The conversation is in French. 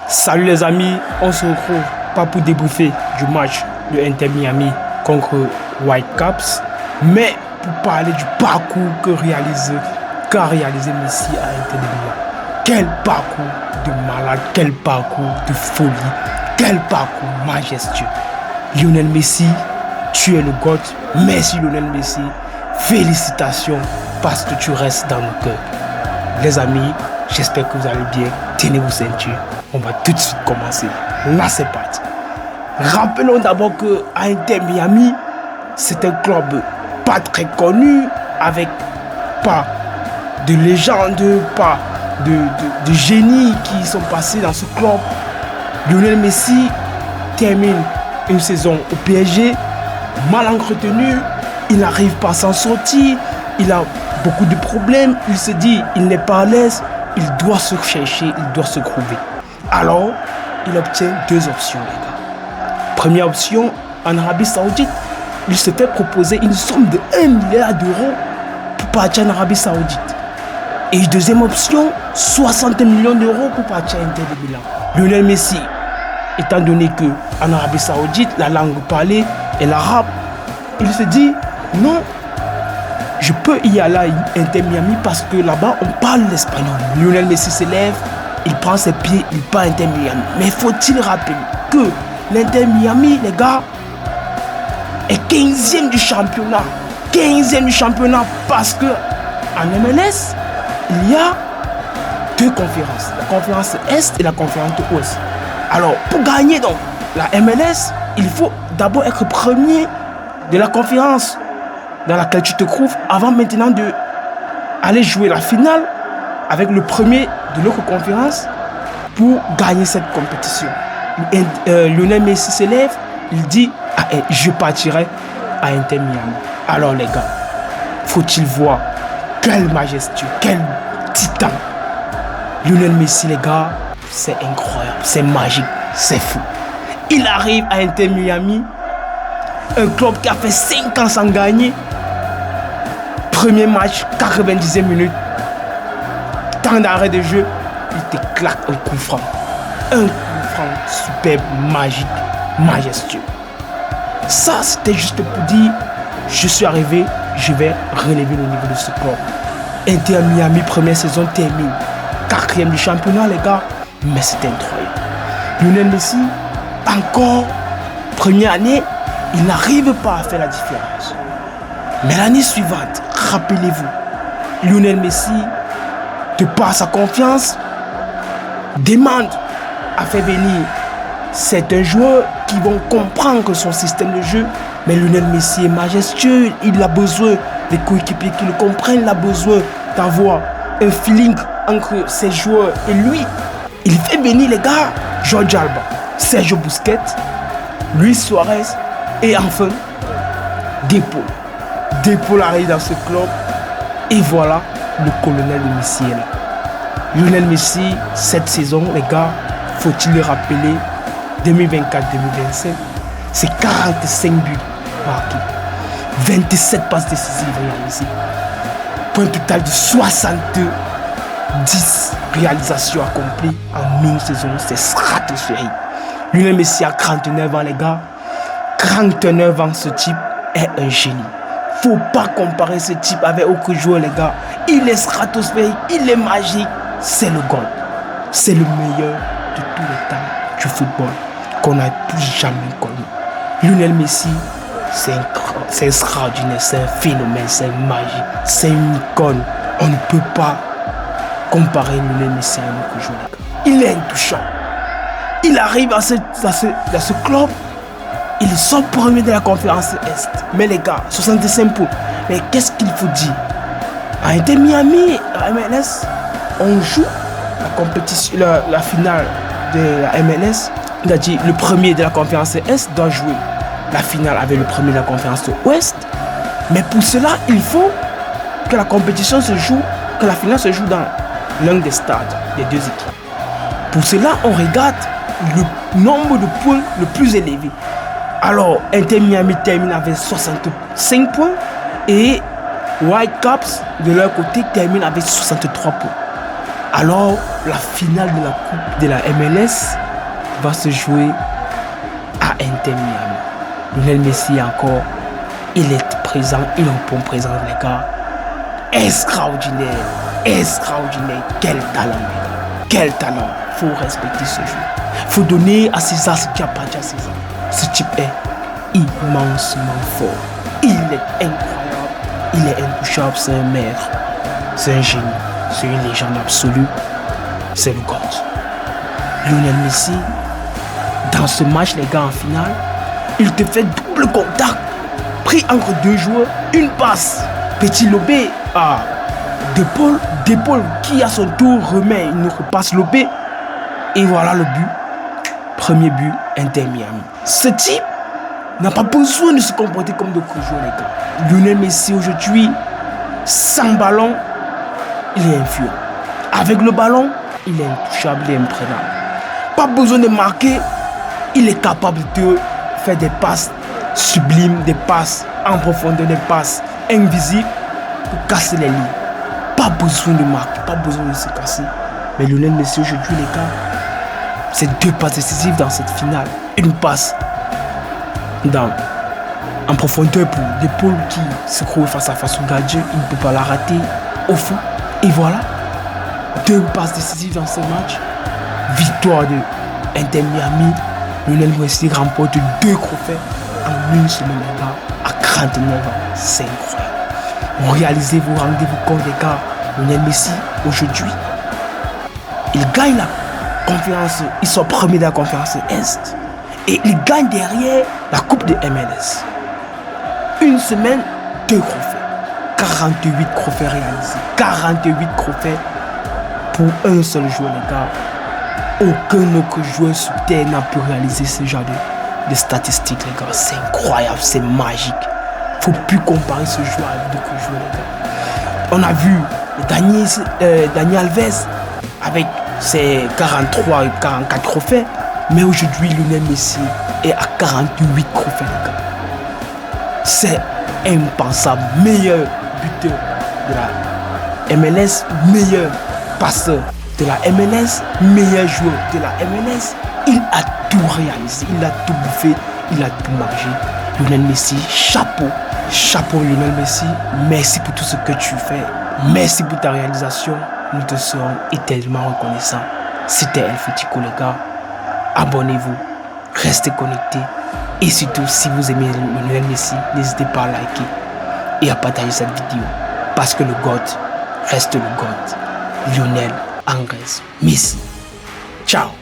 Salut les amis, on se retrouve pas pour débriefer du match de Inter Miami contre Whitecaps, mais pour parler du parcours qu'a réalisé Messi à Inter Miami. Quel parcours de malade, quel parcours de folie, quel parcours majestueux. Lionel Messi, tu es le GOAT. Merci Lionel Messi, félicitations parce que tu restes dans nos cœurs. Les amis, j'espère que vous allez bien. Tenez vos ceintures. On va tout de suite commencer. Là, c'est parti. Rappelons d'abord que Inter Miami, c'est un club pas très connu, avec pas de légende, pas de génie qui sont passés dans ce club. Lionel Messi termine une saison au PSG, mal entretenu. Il n'arrive pas à s'en sortir. Il a beaucoup de problèmes. Il se dit, il n'est pas à l'aise. Il doit se chercher, il doit se trouver. Alors, il obtient deux options, les gars. Première option, en Arabie Saoudite, il se fait proposer une somme de 1 milliard d'euros pour partir en Arabie Saoudite. Et deuxième option, 60 millions d'euros pour partir à Inter de Milan. Lionel Messi, étant donné qu'en Arabie Saoudite, la langue parlée est l'arabe, il se dit, non, je peux y aller à Inter Miami parce que là-bas, on parle l'espagnol. Lionel Messi s'élève, il prend ses pieds, il part à Inter Miami. Mais faut-il rappeler que l'Inter Miami, les gars, est 15e du championnat. 15e du championnat parce que en MLS, il y a deux conférences. La conférence Est et la conférence Ouest. Alors, pour gagner donc la MLS, il faut d'abord être premier de la conférence dans laquelle tu te trouves avant maintenant de aller jouer la finale avec le premier de l'autre conférence pour gagner cette compétition. Lionel Messi s'élève, il dit je partirai à Inter Miami. Alors les gars, faut-il voir quel majestueux, quel titan. Lionel Messi, les gars, c'est incroyable, c'est magique, c'est fou. Il arrive à Inter Miami, un club qui a fait 5 ans sans gagner. Premier match, 90e minute, temps d'arrêt de jeu, il te claque un coup franc. Un coup franc superbe, magique, majestueux. Ça, c'était juste pour dire, je suis arrivé, je vais relever le niveau de ce club. Inter Miami, première saison termine. 4e du championnat, les gars, mais c'était incroyable. Lionel Messi, encore, première année, il n'arrive pas à faire la différence. Mais l'année suivante, rappelez-vous, Lionel Messi, de par sa confiance, demande à faire venir certains joueurs qui vont comprendre son système de jeu. Mais Lionel Messi est majestueux, il a besoin des coéquipiers qui le comprennent, il a besoin d'avoir un feeling entre ses joueurs et lui. Il fait venir les gars, Jordi Alba, Sergio Busquets, Luis Suarez et enfin Depaul. Depaul arrive dans ce club et voilà, le colonel de Messi est là. Lionel Messi, cette saison, les gars, faut-il le rappeler, 2024-2025, c'est 45 buts marqués, 27 passes décisives réalisées, point total de 10 réalisations accomplies en une saison, c'est stratosphérique. Lionel Messi a 39 ans, les gars. 39 ans, ce type est un génie. Faut pas comparer ce type avec aucun joueur, les gars. Il est stratosphérique, il est magique. C'est le GOAT. C'est le meilleur de tous les temps du football qu'on n'a plus jamais connu. Lionel Messi, c'est extraordinaire, c'est un phénomène, c'est magique, c'est une icône. On ne peut pas comparer Lionel Messi à un autre joueur, les gars. Il est intouchant. Il arrive dans ce club. Ils sont premiers de la conférence Est. Mais les gars, 65 points. Mais qu'est-ce qu'il faut dire? À Inter Miami, à MLS, on joue la compétition, la finale de la MLS. Il a dit le premier de la conférence Est doit jouer la finale avec le premier de la conférence Ouest. Mais pour cela, il faut que la compétition se joue, que la finale se joue dans l'un des stades des deux équipes. Pour cela, on regarde le nombre de points le plus élevé. Alors, Inter Miami termine avec 65 points et Whitecaps, de leur côté, termine avec 63 points. Alors, la finale de la Coupe de la MLS va se jouer à Inter Miami. Lionel Messi encore, il est présent, il répond présent les gars. Extraordinaire, extraordinaire, quel talent les gars, quel talent. Faut respecter ce jeu. Faut donner à César ce qui appartient à César. Ce type est immensement fort. Il est incroyable, il est intouchable, c'est un maître, c'est un génie, c'est une légende absolue, c'est le GOAT. Lionel Messi, dans ce match les gars en finale, il te fait double contact, pris entre deux joueurs, une passe, petit lobé à d'épaule qui à son tour remet une autre passe lobé et voilà le but. Premier but, Inter Miami. Ce type n'a pas besoin de se comporter comme d'autres joueurs les gars. Lionel Messi aujourd'hui, sans ballon, il est influent. Avec le ballon, il est intouchable et imprenable. Pas besoin de marquer, il est capable de faire des passes sublimes, des passes en profondeur, des passes invisibles pour casser les lignes. Pas besoin de marquer, pas besoin de se casser. Mais Lionel Messi aujourd'hui les gars, c'est 2 passes décisives dans cette finale. Une passe en profondeur pour l'épaule qui se trouve face à face au gardien. Il ne peut pas la rater au fond. Et voilà, 2 passes décisives dans ce match. Victoire de Inter Miami. Lionel Messi remporte 2 trophées en une semaine les gars, à 39 ans. C'est incroyable. Réalisez-vous, rendez-vous compte les gars. Lionel Messi aujourd'hui, il gagne la conférence, ils sont premiers de la conférence Est et ils gagnent derrière la coupe de MLS. Une semaine, 2 trophées, 48 trophées réalisés, 48 trophées pour un seul joueur les gars. Aucun autre joueur sur terre n'a pu réaliser ce genre de statistiques les gars. C'est incroyable, c'est magique. Faut plus comparer ce joueur avec d'autres joueurs les gars. On a vu Dani Alves avec ses 43 et 44 trophées. Mais aujourd'hui, Lionel Messi est à 48 trophées, les gars. C'est impensable. Meilleur buteur de la MLS, meilleur passeur de la MLS, meilleur joueur de la MLS. Il a tout réalisé, il a tout bouffé, il a tout mangé. Lionel Messi, chapeau. Chapeau Lionel Messi. Merci pour tout ce que tu fais. Merci pour ta réalisation. Nous te serons éternellement reconnaissants. C'était El Futico les gars. Abonnez-vous, restez connectés. Et surtout, si vous aimez Lionel Messi, n'hésitez pas à liker et à partager cette vidéo. Parce que le GOAT reste le GOAT. Lionel Andrés Messi. Ciao.